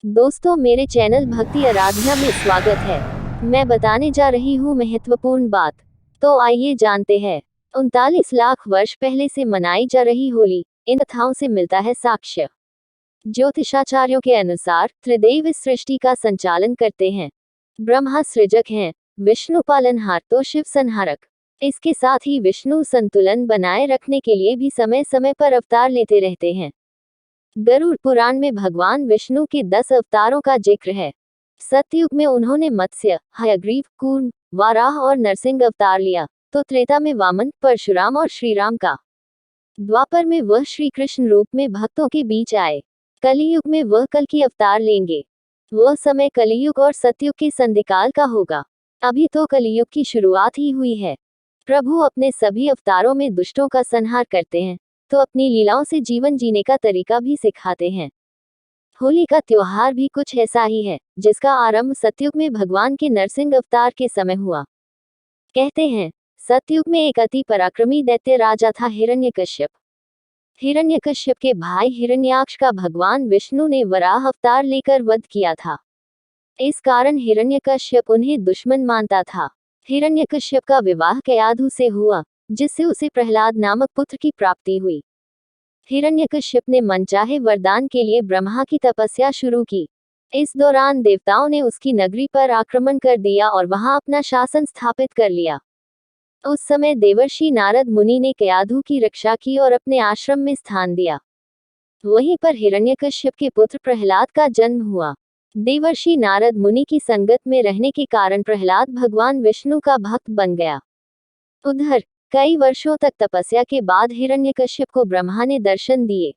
दोस्तों, मेरे चैनल भक्ति आराधना में स्वागत है। मैं बताने जा रही हूँ महत्वपूर्ण बात। तो आइए जानते हैं। 39 लाख वर्ष पहले से मनाई जा रही होली, इन कथाओं से मिलता है साक्ष्य। ज्योतिषाचार्यों के अनुसार त्रिदेव इस सृष्टि का संचालन करते हैं। ब्रह्मा सृजक हैं, विष्णु पालनहार तो शिव संहारक। इसके साथ ही विष्णु संतुलन बनाए रखने के लिए भी समय समय पर अवतार लेते रहते हैं। गरुड़ पुराण में भगवान विष्णु के 10 अवतारों का जिक्र है। सतयुग में उन्होंने मत्स्य, हयग्रीव, कूर्म, वाराह और नरसिंह अवतार लिया, तो त्रेता में वामन, परशुराम और श्रीराम का। द्वापर में वह श्री कृष्ण रूप में भक्तों के बीच आए। कलियुग में वह कल की अवतार लेंगे। वह समय कलियुग और सतयुग के संधिकाल का होगा। अभी तो कलियुग की शुरुआत ही हुई है। प्रभु अपने सभी अवतारों में दुष्टों का संहार करते हैं, तो अपनी लीलाओं से जीवन जीने का तरीका भी सिखाते हैं। होली का त्योहार भी कुछ ऐसा ही है, जिसका आरंभ सतयुग में भगवान के नरसिंह अवतार के समय हुआ। कहते हैं, सतयुग में एक अति पराक्रमी दैत्य राजा था हिरण्यकश्यप। हिरण्यकश्यप के भाई हिरण्याक्ष का भगवान विष्णु ने वराह अवतार लेकर वध किया था। इस कारण हिरण्यकश्यप उन्हें दुश्मन मानता था। हिरण्यकश्यप का विवाह कयाधु से हुआ, जिससे उसे प्रहलाद नामक पुत्र की प्राप्ति हुई। हिरण्यकश्यप ने मनचाहे वरदान के लिए ब्रह्मा की तपस्या शुरू की। इस दौरान देवताओं ने उसकी नगरी पर आक्रमण कर दिया और वहां अपना शासन स्थापित कर लिया। उस समय देवर्षि नारद मुनि ने कयाधु की रक्षा की और अपने आश्रम में स्थान दिया। वहीं पर हिरण्यकश्यप के पुत्र प्रहलाद का जन्म हुआ। देवर्षि नारद मुनि की संगत में रहने के कारण प्रहलाद भगवान विष्णु का भक्त बन गया। उधर कई वर्षों तक तपस्या के बाद हिरण्यकश्यप को ब्रह्मा ने दर्शन दिए।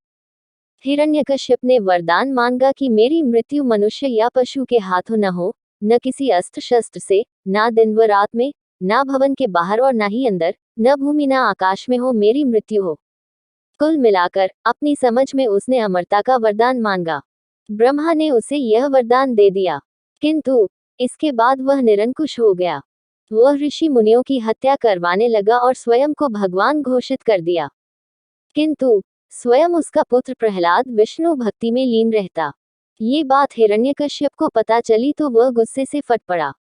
हिरण्यकश्यप ने वरदान मांगा कि मेरी मृत्यु मनुष्य या पशु के हाथों न हो, न किसी अस्त्र शस्त्र से, ना दिन व रात में, ना भवन के बाहर और ना ही अंदर, न भूमि न आकाश में हो मेरी मृत्यु हो। कुल मिलाकर अपनी समझ में उसने अमरता का वरदान मांगा। ब्रह्मा ने उसे यह वरदान दे दिया, किंतु इसके बाद वह निरंकुश हो गया। वह ऋषि मुनियों की हत्या करवाने लगा और स्वयं को भगवान घोषित कर दिया। किंतु स्वयं उसका पुत्र प्रहलाद विष्णु भक्ति में लीन रहता। ये बात हिरण्यकश्यप को पता चली तो वह गुस्से से फट पड़ा।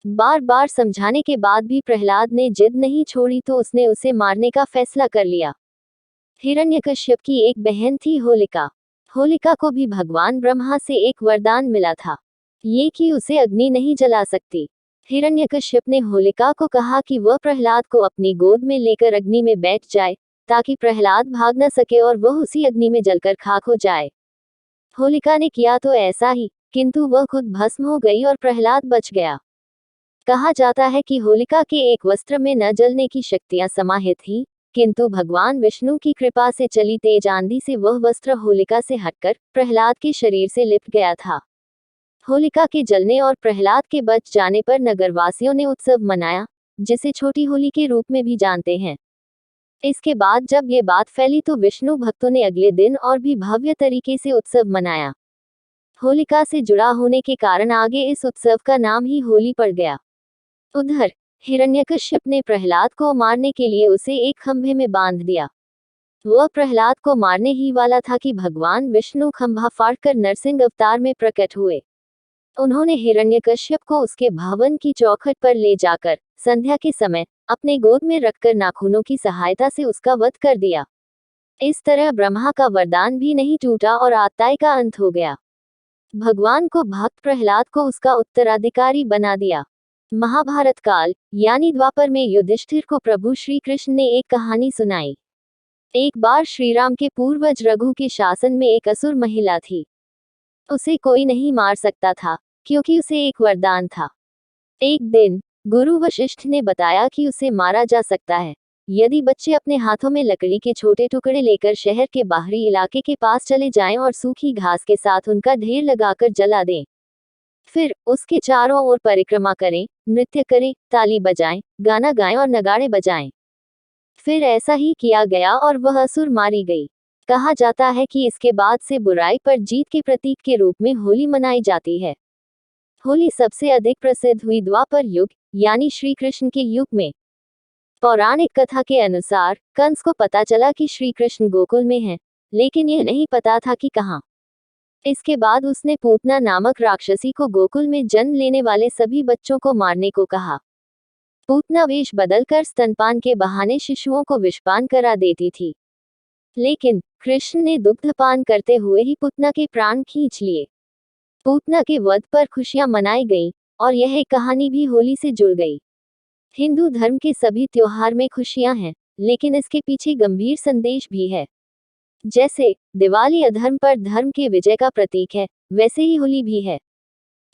बार बार समझाने के बाद भी प्रहलाद ने जिद नहीं छोड़ी तो उसने उसे मारने का फैसला कर लिया। हिरण्यकश्यप की एक बहन थी होलिका। होलिका को भी भगवान ब्रह्मा से एक वरदान मिला था, ये कि उसे अग्नि नहीं जला सकती। हिरण्यकश्यप ने होलिका को कहा कि वह प्रहलाद को अपनी गोद में लेकर अग्नि में बैठ जाए, ताकि प्रहलाद भाग न सके और वह उसी अग्नि में जलकर खाक हो जाए। होलिका ने किया तो ऐसा ही, किंतु वह खुद भस्म हो गई और प्रहलाद बच गया। कहा जाता है कि होलिका के एक वस्त्र में न जलने की शक्तियां समाहित थीं, किंतु भगवान विष्णु की कृपा से चली तेज आंधी से वह वस्त्र होलिका से हटकर प्रहलाद के शरीर से लिपट गया था। होलिका के जलने और प्रहलाद के बच जाने पर नगरवासियों ने उत्सव मनाया, जिसे छोटी होली के रूप में भी जानते हैं। इसके बाद जब ये बात फैली तो विष्णु भक्तों ने अगले दिन और भी भव्य तरीके से उत्सव मनाया। होलिका से जुड़ा होने के कारण आगे इस उत्सव का नाम ही होली पड़ गया। उधर हिरण्यकश्यप ने प्रहलाद को मारने के लिए उसे एक खंभे में बांध दिया। वह प्रहलाद को मारने ही वाला था कि भगवान विष्णु खंभा फाड़कर नरसिंह अवतार में प्रकट हुए। उन्होंने हिरण्यकश्यप को उसके भवन की चौखट पर ले जाकर संध्या के समय अपने गोद में रखकर नाखूनों की सहायता से उसका वध कर दिया। इस तरह ब्रह्मा का वरदान भी नहीं टूटा और आत्ताई का अंत हो गया। भगवान को भक्त प्रहलाद को उसका उत्तराधिकारी बना दिया। महाभारत काल यानी द्वापर में युधिष्ठिर को प्रभु श्री कृष्ण ने एक कहानी सुनाई। एक बार श्रीराम के पूर्वज रघु के शासन में एक असुर महिला थी। उसे कोई नहीं मार सकता था, क्योंकि उसे एक वरदान था। एक दिन गुरु वशिष्ठ ने बताया कि उसे मारा जा सकता है, यदि बच्चे अपने हाथों में लकड़ी के छोटे टुकड़े लेकर शहर के बाहरी इलाके के पास चले जाएं और सूखी घास के साथ उनका ढेर लगाकर जला दें। फिर उसके चारों ओर परिक्रमा करें, नृत्य करें, ताली बजाएं, गाना गाएं और नगाड़े बजाएं। फिर ऐसा ही किया गया और वह असुर मारी गई। कहा जाता है कि इसके बाद से बुराई पर जीत के प्रतीक के रूप में होली मनाई जाती है। होली सबसे अधिक प्रसिद्ध हुई द्वापर युग यानी श्री कृष्ण के युग में। पौराणिक कथा के अनुसार कंस को पता चला कि श्री कृष्ण गोकुल में हैं, लेकिन यह नहीं पता था कि कहाँ। इसके बाद उसने पूतना नामक राक्षसी को गोकुल में जन्म लेने वाले सभी बच्चों को मारने को कहा। पूतना वेश बदलकर स्तनपान के बहाने शिशुओं को विषपान करा देती थी, लेकिन कृष्ण ने दुग्धपान करते हुए ही पूतना के प्राण खींच लिए। पूतना के वध पर खुशियां मनाई गईं, और यह एक कहानी भी होली से जुड़ गई। हिंदू धर्म के सभी त्योहार में खुशियां हैं, लेकिन इसके पीछे गंभीर संदेश भी है। जैसे दिवाली अधर्म पर धर्म के विजय का प्रतीक है, वैसे ही होली भी है।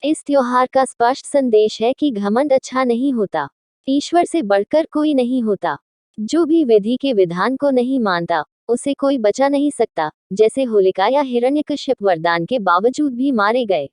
इस त्योहार का स्पष्ट संदेश है कि घमंड अच्छा नहीं होता, ईश्वर से बढ़कर कोई नहीं होता। जो भी विधि के विधान को नहीं मानता, उसे कोई बचा नहीं सकता। जैसे होलिका या हिरण्यकश्यप वरदान के बावजूद भी मारे गए।